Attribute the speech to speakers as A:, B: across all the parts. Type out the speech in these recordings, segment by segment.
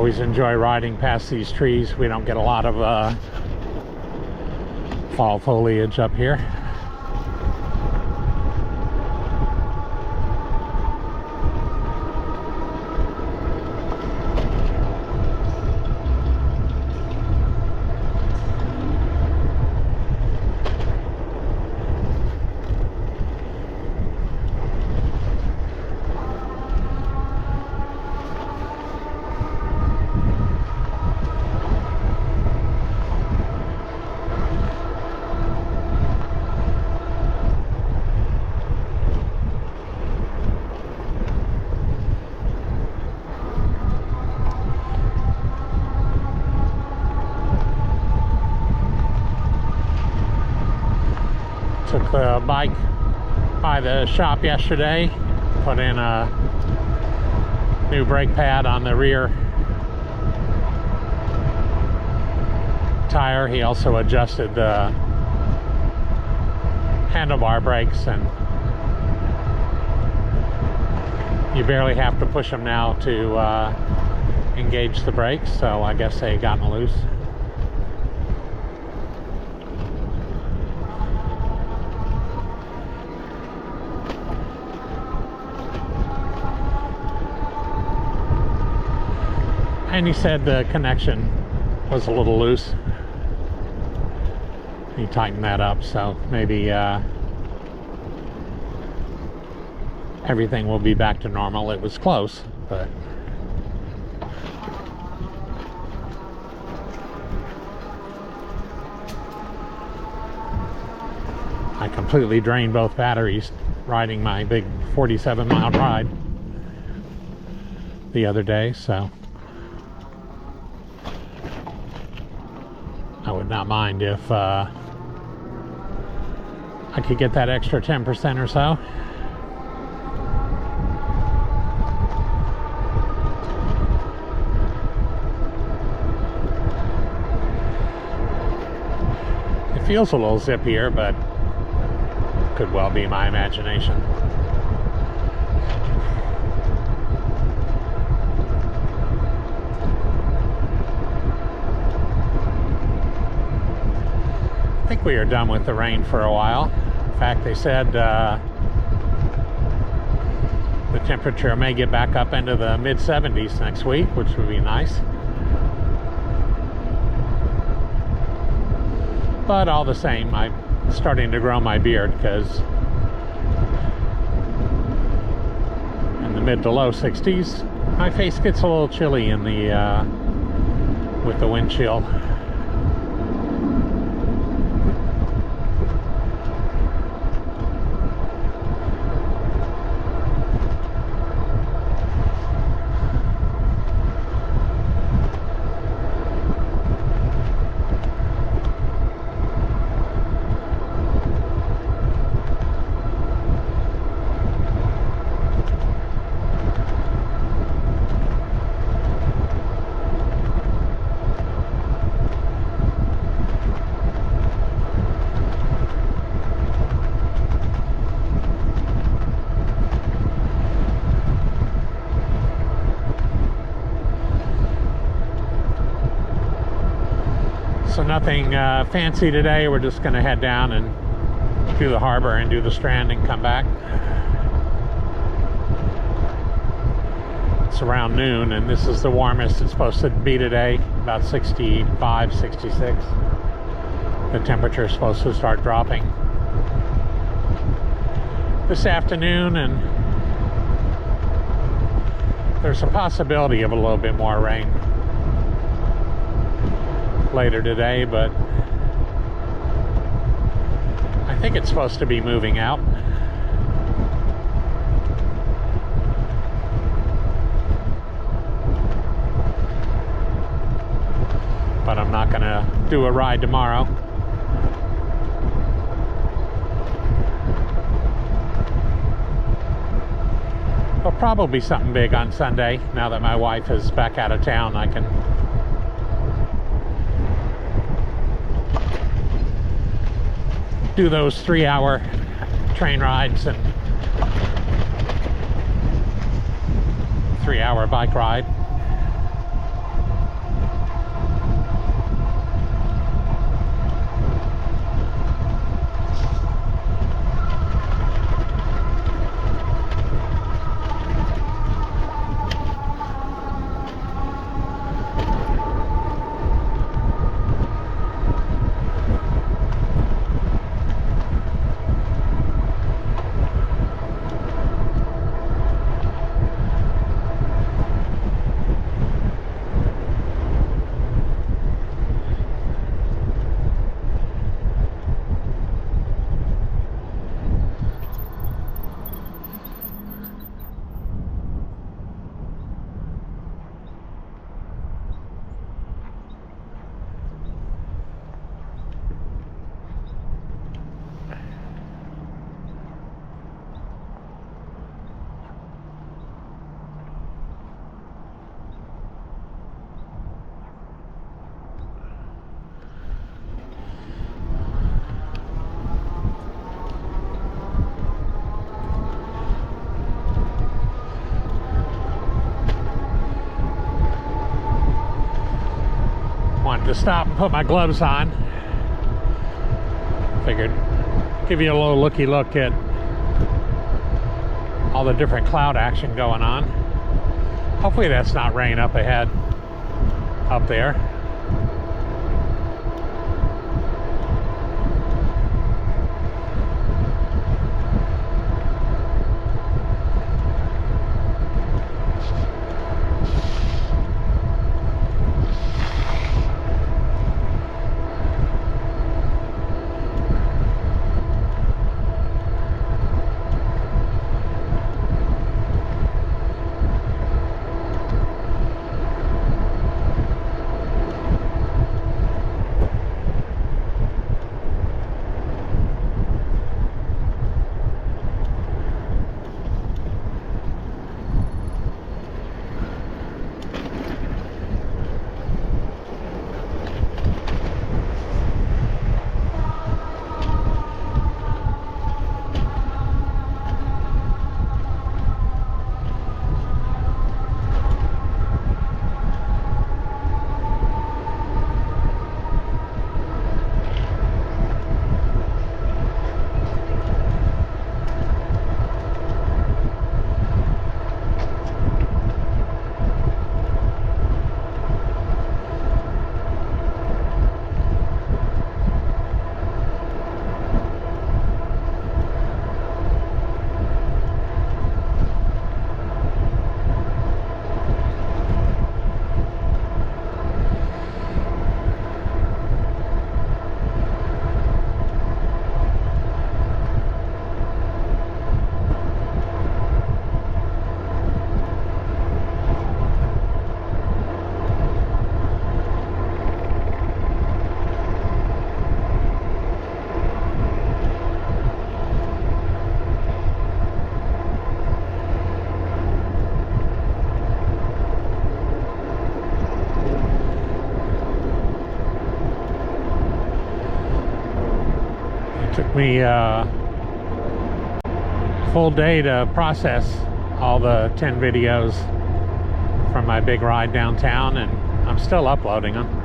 A: Always enjoy riding past these trees. We don't get a lot of fall foliage up here. Took the bike by the shop yesterday, put in a new brake pad on the rear tire. He also adjusted the handlebar brakes, and you barely have to push them now to engage the brakes, so I guess they gotten loose. And he said the connection was a little loose. He tightened that up, so maybe everything will be back to normal. It was close, but I completely drained both batteries riding my big 47-mile ride the other day, so I would not mind if I could get that extra 10% or so. It feels a little zippier, but could well be my imagination. I think we are done with the rain for a while. In fact, they said the temperature may get back up into the mid-70s next week, which would be nice. But all the same, I'm starting to grow my beard, because in the mid to low 60s, my face gets a little chilly in the with the wind chill. So nothing fancy today. We're just going to head down and do the harbor and do the Strand and come back. It's around noon, and this is the warmest it's supposed to be today, about 65, 66. The temperature is supposed to start dropping this afternoon, and there's a possibility of a little bit more rain later today, but I think it's supposed to be moving out. But I'm not gonna do a ride tomorrow. But probably something big on Sunday. Now that my wife is back out of town, I can do those 3-hour train rides and 3-hour bike ride. to stop and put my gloves on. Figured give you a little looky look at all the different cloud action going on. Hopefully that's not rain up ahead, up there. Took me a full day to process all the 10 videos from my big ride downtown, and I'm still uploading them.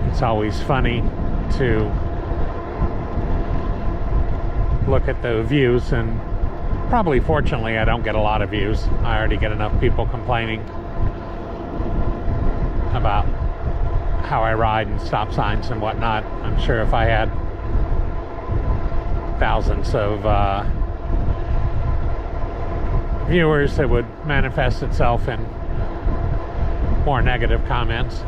A: It's always funny to look at the views, and probably fortunately I don't get a lot of views. I already get enough people complaining about how I ride and stop signs and whatnot. I'm sure if I had thousands of viewers, it would manifest itself in more negative comments.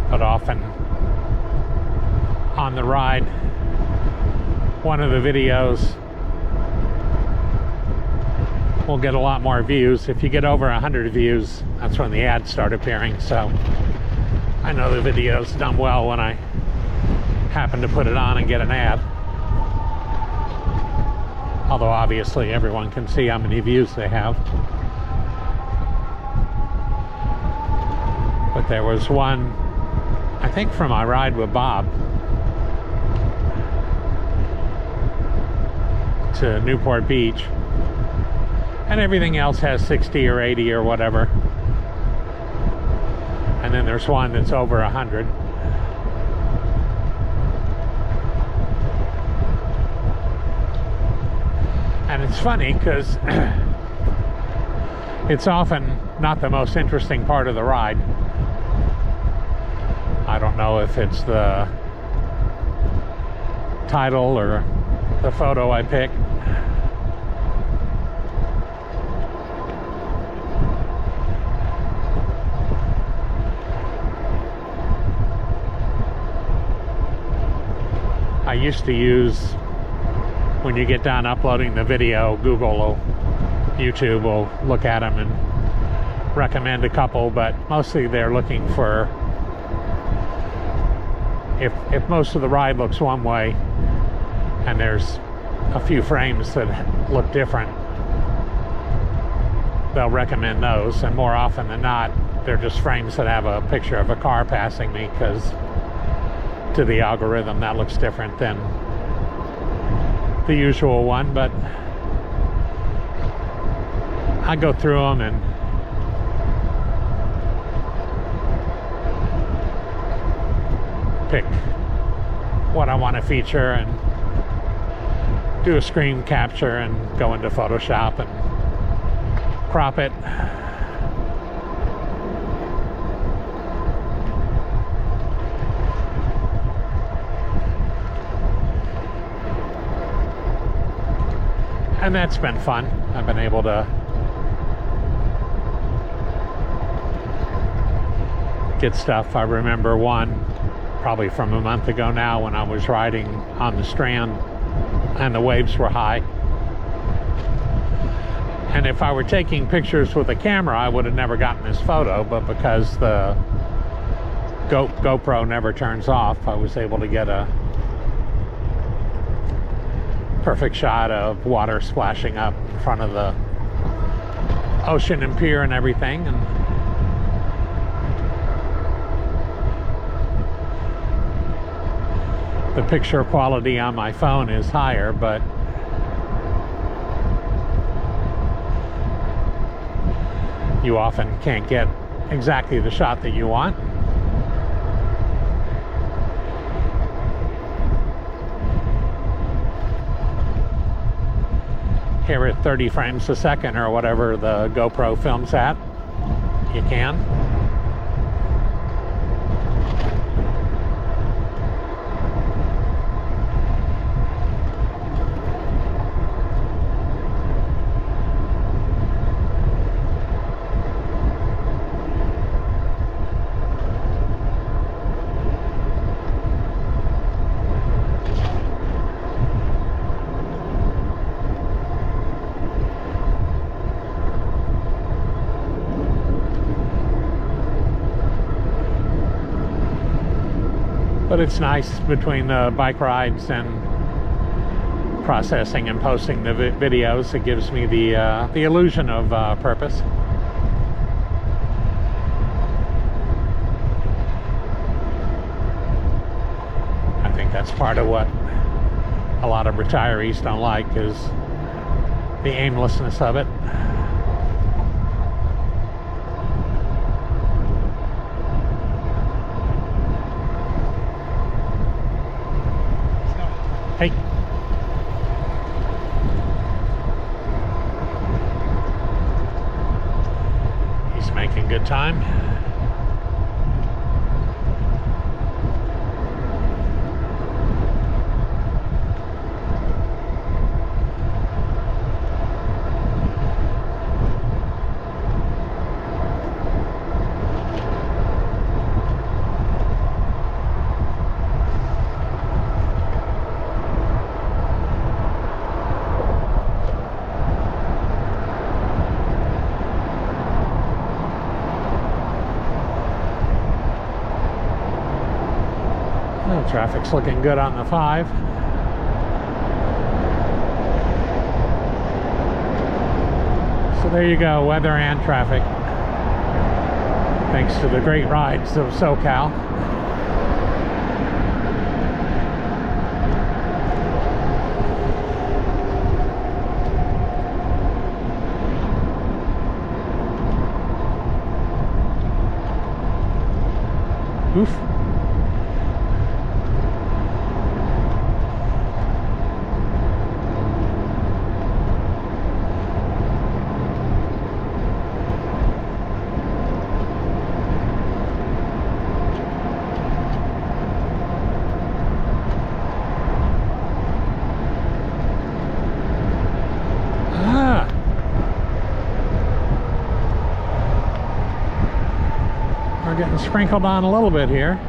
A: But often on the ride, one of the videos will get a lot more views. If you get over 100 views, that's when the ads start appearing. So I know the video's done well when I happen to put it on and get an ad. Although obviously everyone can see how many views they have. But there was one, I think from my ride with Bob to Newport Beach, and everything else has 60 or 80 or whatever, and then there's one that's over 100. And it's funny because it's often not the most interesting part of the ride. I don't know if it's the title or the photo I pick. I used to use, when you get done uploading the video, Google will YouTube will look at them and recommend a couple, but mostly they're looking for, if most of the ride looks one way and there's a few frames that look different, they'll recommend those. And more often than not, they're just frames that have a picture of a car passing me, because to the algorithm that looks different than the usual one. But I go through them and pick what I want to feature and do a screen capture and go into Photoshop and crop it. And that's been fun. I've been able to get stuff. I remember one probably from a month ago now, when I was riding on the Strand and the waves were high. And if I were taking pictures with a camera, I would have never gotten this photo, but because the GoPro never turns off, I was able to get a perfect shot of water splashing up in front of the ocean and pier and everything. And the picture quality on my phone is higher, but you often can't get exactly the shot that you want. Here at 30 frames a second or whatever the GoPro films at, you can. But it's nice between the bike rides and processing and posting the videos. It gives me the illusion of purpose. I think that's part of what a lot of retirees don't like, is the aimlessness of it. Hey. He's making good time. Traffic's looking good on the 5. So there you go, weather and traffic. Thanks to the great rides of SoCal. Oof. Getting sprinkled on a little bit here.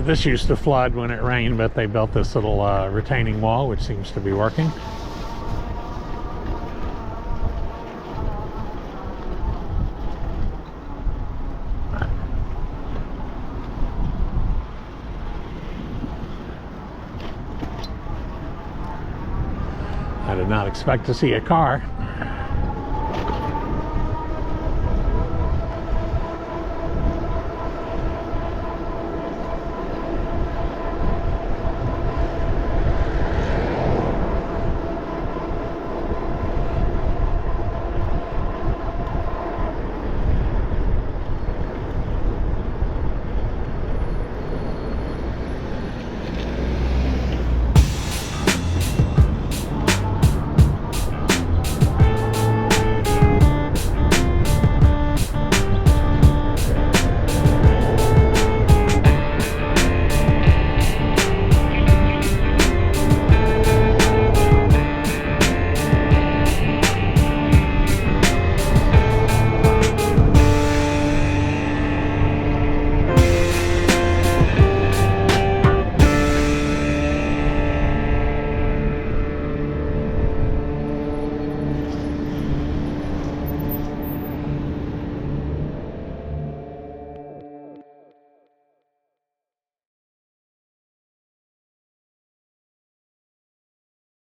A: this used to flood when it rained, but they built this little retaining wall, which seems to be working. I did not expect to see a car.